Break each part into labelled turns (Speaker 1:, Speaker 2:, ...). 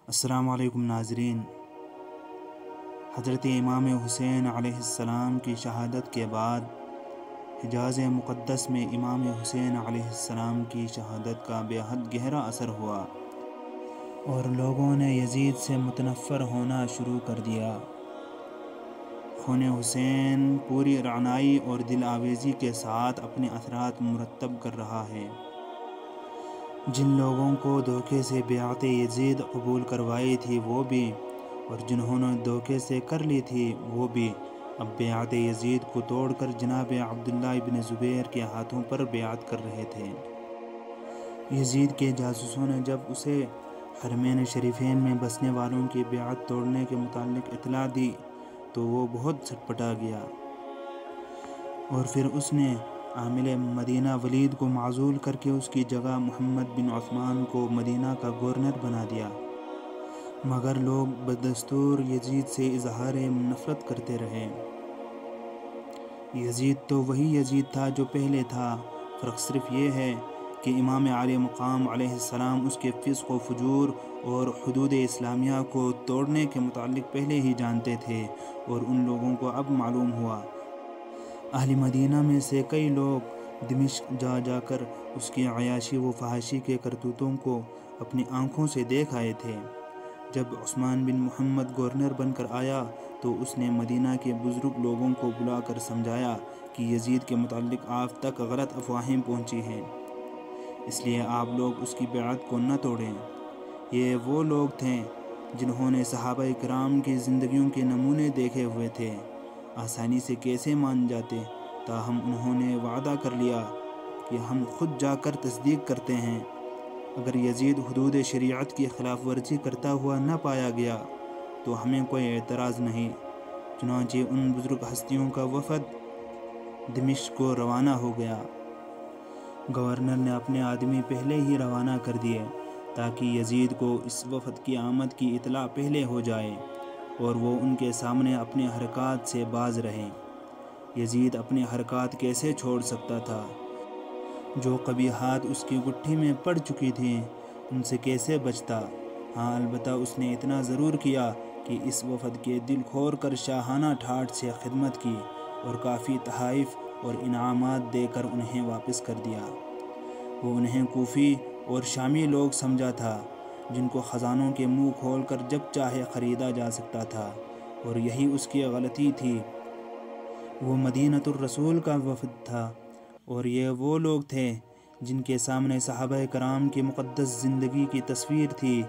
Speaker 1: السلام علیکم ناظرین۔ حضرت امام حسین علیہ السلام کی شہادت کے بعد حجاز مقدس میں امام حسین علیہ السلام کی شہادت کا بے حد گہرا اثر ہوا اور لوگوں نے یزید سے متنفر ہونا شروع کر دیا۔ خون حسین پوری رعنائی اور دل آویزی کے ساتھ اپنے اثرات مرتب کر رہا ہے۔ جن لوگوں کو دھوکے سے بیعت یزید قبول کروائی تھی وہ بھی، اور جنہوں نے دھوکے سے کر لی تھی وہ بھی، اب بیعت یزید کو توڑ کر جناب عبداللہ ابن زبیر کے ہاتھوں پر بیعت کر رہے تھے۔ یزید کے جاسوسوں نے جب اسے حرمین شریفین میں بسنے والوں کی بیعت توڑنے کے متعلق اطلاع دی تو وہ بہت چھٹپٹا گیا، اور پھر اس نے عامل مدینہ ولید کو معزول کر کے اس کی جگہ محمد بن عثمان کو مدینہ کا گورنر بنا دیا۔ مگر لوگ بدستور یزید سے اظہار نفرت کرتے رہے۔ یزید تو وہی یزید تھا جو پہلے تھا، فرق صرف یہ ہے کہ امام عالی مقام علیہ السلام اس کے فسق و فجور اور حدود اسلامیہ کو توڑنے کے متعلق پہلے ہی جانتے تھے، اور ان لوگوں کو اب معلوم ہوا۔ اہل مدینہ میں سے کئی لوگ دمشق جا جا کر اس کی عیاشی و فحاشی کے کرتوتوں کو اپنی آنکھوں سے دیکھ آئے تھے۔ جب عثمان بن محمد گورنر بن کر آیا تو اس نے مدینہ کے بزرگ لوگوں کو بلا کر سمجھایا کہ یزید کے متعلق آپ تک غلط افواہیں پہنچی ہیں، اس لیے آپ لوگ اس کی بیعت کو نہ توڑیں۔ یہ وہ لوگ تھے جنہوں نے صحابہ کرام کی زندگیوں کے نمونے دیکھے ہوئے تھے، آسانی سے کیسے مان جاتے، تاہم انہوں نے وعدہ کر لیا کہ ہم خود جا کر تصدیق کرتے ہیں۔ اگر یزید حدود شریعت کی خلاف ورزی کرتا ہوا نہ پایا گیا تو ہمیں کوئی اعتراض نہیں۔ چنانچہ ان بزرگ ہستیوں کا وفد دمشق کو روانہ ہو گیا۔ گورنر نے اپنے آدمی پہلے ہی روانہ کر دیے تاکہ یزید کو اس وفد کی آمد کی اطلاع پہلے ہو جائے اور وہ ان کے سامنے اپنے حرکات سے باز رہے۔ یزید اپنے حرکات کیسے چھوڑ سکتا تھا؟ جو قبیحات اس کی گٹھی میں پڑ چکی تھیں ان سے کیسے بچتا؟ ہاں، البتہ اس نے اتنا ضرور کیا کہ اس وفد کے دل کھول کر شاہانہ ٹھاٹھ سے خدمت کی اور کافی تحائف اور انعامات دے کر انہیں واپس کر دیا۔ وہ انہیں کوفی اور شامی لوگ سمجھا تھا جن کو خزانوں کے منہ کھول کر جب چاہے خریدا جا سکتا تھا، اور یہی اس کی غلطی تھی۔ وہ مدینۃ الرسول کا وفد تھا، اور یہ وہ لوگ تھے جن کے سامنے صحابہ کرام کی مقدس زندگی کی تصویر تھی۔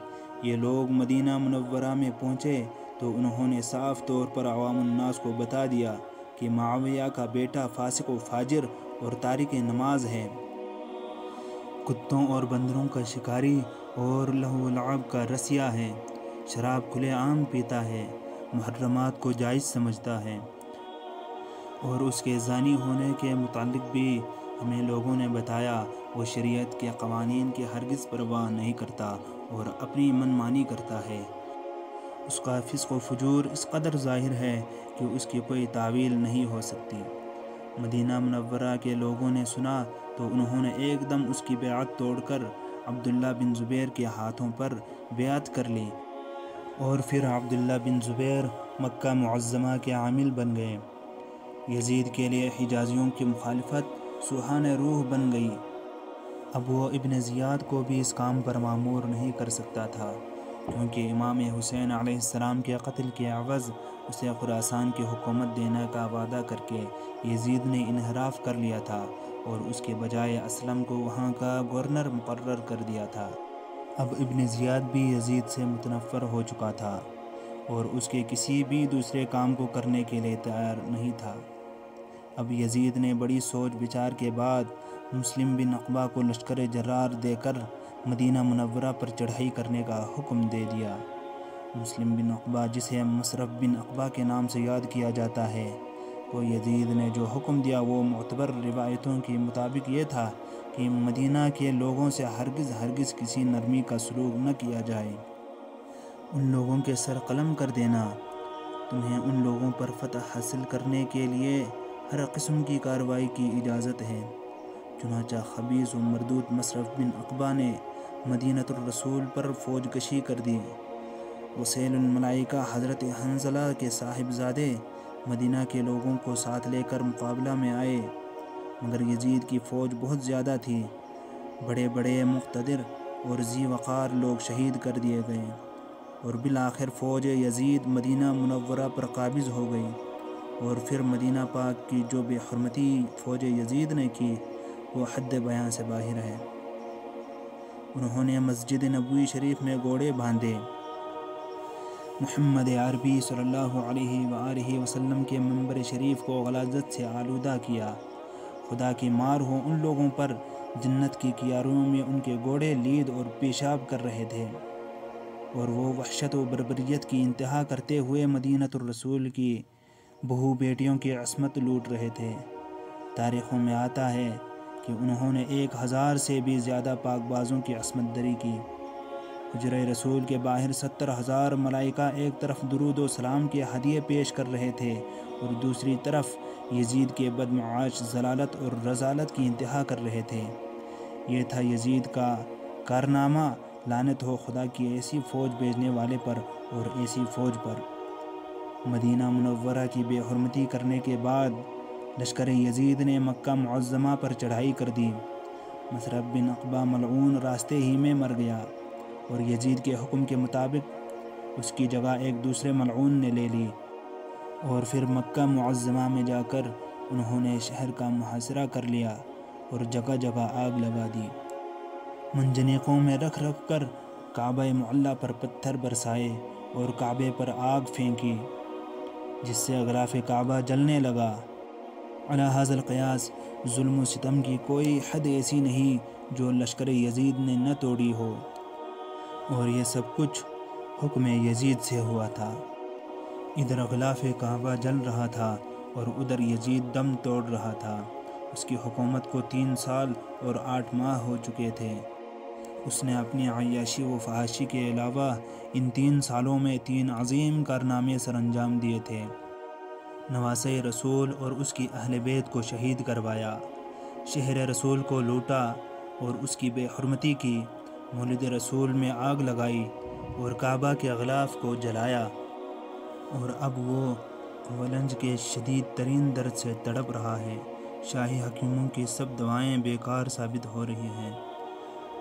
Speaker 1: یہ لوگ مدینہ منورہ میں پہنچے تو انہوں نے صاف طور پر عوام الناس کو بتا دیا کہ معاویہ کا بیٹا فاسق و فاجر اور تارک نماز ہے، کتوں اور بندروں کا شکاری اور لہو و لعب کا رسیا ہے، شراب کھلے عام پیتا ہے، محرمات کو جائز سمجھتا ہے، اور اس کے زانی ہونے کے متعلق بھی ہمیں لوگوں نے بتایا وہ شریعت کے قوانین کی ہرگز پرواہ نہیں کرتا اور اپنی من مانی کرتا ہے۔ اس کا فسق و فجور اس قدر ظاہر ہے کہ اس کی کوئی تعویل نہیں ہو سکتی۔ مدینہ منورہ کے لوگوں نے سنا تو انہوں نے ایک دم اس کی بیعت توڑ کر عبداللہ بن زبیر کے ہاتھوں پر بیعت کر لی، اور پھر عبداللہ بن زبیر مکہ معظمہ کے عامل بن گئے۔ یزید کے لیے حجازیوں کی مخالفت سوہان روح بن گئی۔ اب وہ ابن زیاد کو بھی اس کام پر مامور نہیں کر سکتا تھا، کیونکہ امام حسین علیہ السلام کے قتل کے عوض اسے خراسان کی حکومت دینے کا وعدہ کر کے یزید نے انحراف کر لیا تھا اور اس کے بجائے اسلم کو وہاں کا گورنر مقرر کر دیا تھا۔ اب ابن زیاد بھی یزید سے متنفر ہو چکا تھا اور اس کے کسی بھی دوسرے کام کو کرنے کے لیے تیار نہیں تھا۔ اب یزید نے بڑی سوچ بچار کے بعد مسلم بن عقبہ کو لشکر جرار دے کر مدینہ منورہ پر چڑھائی کرنے کا حکم دے دیا۔ مسلم بن عقبہ، جسے مصرف بن عقبہ کے نام سے یاد کیا جاتا ہے، کو یزید نے جو حکم دیا وہ معتبر روایتوں کے مطابق یہ تھا کہ مدینہ کے لوگوں سے ہرگز کسی نرمی کا سلوک نہ کیا جائے، ان لوگوں کے سر قلم کر دینا، تمہیں ان لوگوں پر فتح حاصل کرنے کے لیے ہر قسم کی کارروائی کی اجازت ہے۔ چنانچہ خبیث و مردود مصرف بن عقبہ نے مدینۃ الرسول پر فوج کشی کر دی۔ وسیل الملائکہ حضرت حنظلہ کے صاحبزادے مدینہ کے لوگوں کو ساتھ لے کر مقابلہ میں آئے، مگر یزید کی فوج بہت زیادہ تھی۔ بڑے بڑے مقتدر اور ذی وقار لوگ شہید کر دیے گئے، اور بالآخر فوج یزید مدینہ منورہ پر قابض ہو گئی، اور پھر مدینہ پاک کی جو بے حرمتی فوج یزید نے کی وہ حد بیان سے باہر ہے۔ انہوں نے مسجد نبوی شریف میں گھوڑے باندھے، محمد عربی صلی اللہ علیہ وآلہ وسلم کے منبر شریف کو غلاظت سے آلودہ کیا۔ خدا کی مار ہو ان لوگوں پر، جنت کی کیاریوں میں ان کے گھوڑے لید اور پیشاب کر رہے تھے، اور وہ وحشت و بربریت کی انتہا کرتے ہوئے مدینۃ الرسول کی بہو بیٹیوں کی عصمت لوٹ رہے تھے۔ تاریخوں میں آتا ہے کہ انہوں نے 1000 سے بھی زیادہ پاک بازوں کی عصمت دری کی۔ حجرہ رسول کے باہر 70,000 ملائکہ ایک طرف درود و سلام کے ہدیے پیش کر رہے تھے، اور دوسری طرف یزید کے بدمعاش ضلالت اور رذالت کی انتہا کر رہے تھے۔ یہ تھا یزید کا کارنامہ، لعنت ہو خدا کی ایسی فوج بھیجنے والے پر اور ایسی فوج پر۔ مدینہ منورہ کی بے حرمتی کرنے کے بعد لشکر یزید نے مکہ معظمہ پر چڑھائی کر دی۔ مصرف بن عقبہ ملعون راستے ہی میں مر گیا، اور یزید کے حکم کے مطابق اس کی جگہ ایک دوسرے ملعون نے لے لی، اور پھر مکہ معظمہ میں جا کر انہوں نے شہر کا محاصرہ کر لیا اور جگہ جگہ آگ لگا دی۔ منجنیقوں میں رکھ رکھ کر کعبہ معلیٰ پر پتھر برسائے اور کعبے پر آگ پھینکی، جس سے اغلاف کعبہ جلنے لگا۔ علی ھذا القیاس ظلم و ستم کی کوئی حد ایسی نہیں جو لشکر یزید نے نہ توڑی ہو، اور یہ سب کچھ حکم یزید سے ہوا تھا۔ ادھر اغلاف کعبہ جل رہا تھا اور ادھر یزید دم توڑ رہا تھا۔ اس کی حکومت کو 3 سال اور 8 ماہ ہو چکے تھے۔ اس نے اپنی عیاشی و فحاشی کے علاوہ ان 3 سالوں میں 3 عظیم کارنامے سر انجام دیے تھے۔ نواسۂ رسول اور اس کی اہل بیت کو شہید کروایا، شہر رسول کو لوٹا اور اس کی بے حرمتی کی، مولد رسول میں آگ لگائی اور کعبہ کے اغلاف کو جلایا، اور اب وہ اولنج کے شدید ترین درد سے تڑپ رہا ہے۔ شاہی حکیموں کی سب دعائیں بیکار ثابت ہو رہی ہیں۔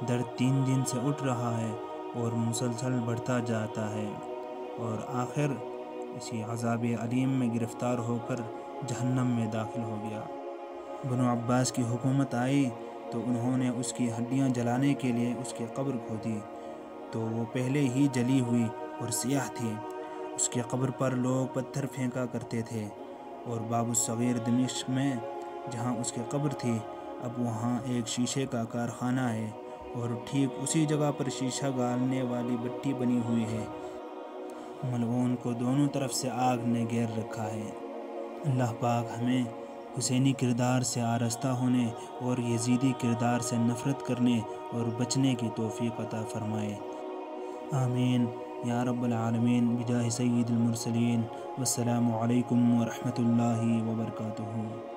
Speaker 1: درد 3 دن سے اٹھ رہا ہے اور مسلسل بڑھتا جاتا ہے، اور آخر اسی عذاب علیم میں گرفتار ہو کر جہنم میں داخل ہو گیا۔ بنو عباس کی حکومت آئی تو انہوں نے اس کی ہڈیاں جلانے کے لیے اس کی قبر کھودی، تو وہ پہلے ہی جلی ہوئی اور سیاہ تھی۔ اس کی قبر پر لوگ پتھر پھینکا کرتے تھے، اور باب الصغیر دمشق میں جہاں اس کی قبر تھی اب وہاں ایک شیشے کا کارخانہ ہے، اور ٹھیک اسی جگہ پر شیشہ گالنے والی بٹی بنی ہوئی ہے۔ ملعون کو دونوں طرف سے آگ نے گھیر رکھا ہے۔ اللہ پاک ہمیں حسینی کردار سے آراستہ ہونے اور یزیدی کردار سے نفرت کرنے اور بچنے کی توفیق عطا فرمائے، آمین یا رب العالمین، بجاہ سید المرسلین۔ والسلام علیکم ورحمۃ اللہ وبرکاتہ۔